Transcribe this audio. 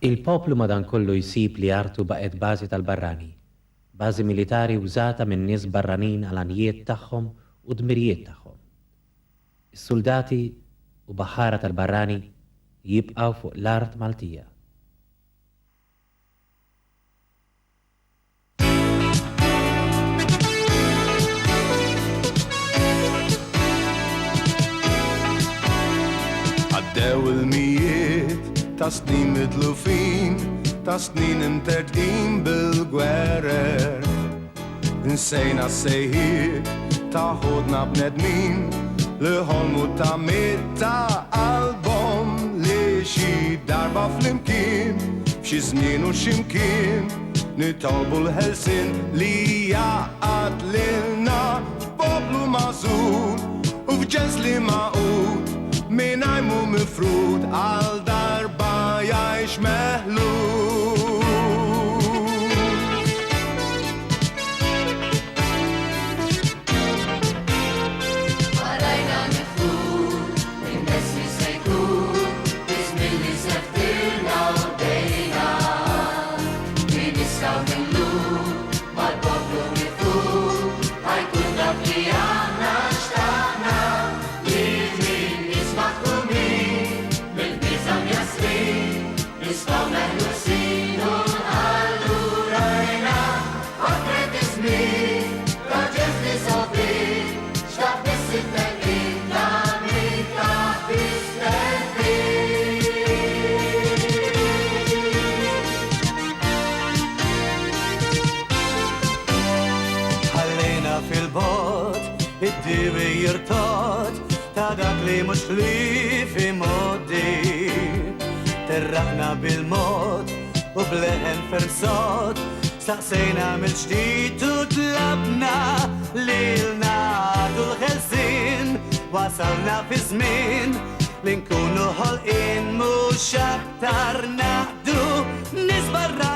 Il-poplu madankollu jsib li artu baqet bażi tal-barrani, bażi militari użata minn nies barranin għal anijiet tagħhom u dmirijiet tagħhom. Is-soldati u baħħara tal-barrani jibqgħu fuq l-art Maltija. Għaddew il-mijiet ta' snin mitlufin, ta' snin imterqin bil-gwerer. Insejna sejħiet ta' ħodna bnedmin li ħolmu ta' ta' album li xi darba flimkien, f'xi żmien u x'imkien nitolbu l-ħelsin li jaqgħad lilna f'poplu magħżul u f'ġens li maqut min għajmu mifrud għal darba jgħix meħlul. Għarajna mifrud, indessi sejkur, bizmin li seftirna u dejna. Min nistaw millum, mal-poplu mifrud, ħajkun dak li għanna xtaqna. Nistaw meħlu sinu għallurajna għakret izmin raġez li sofri xtaq bis-sittenqin ta' mita bis-tenqin. Ħallina fil-bot id-diwi jirtot ta' dak li mux li fi modi. Terraqna bil-mod u bleħen fersot, staqsejna mill-ġdid u tlabna li l-nadu l-ħelsin. Wasalna fi żmien li nkunu ħolqien mhux aktar naqdu nies barra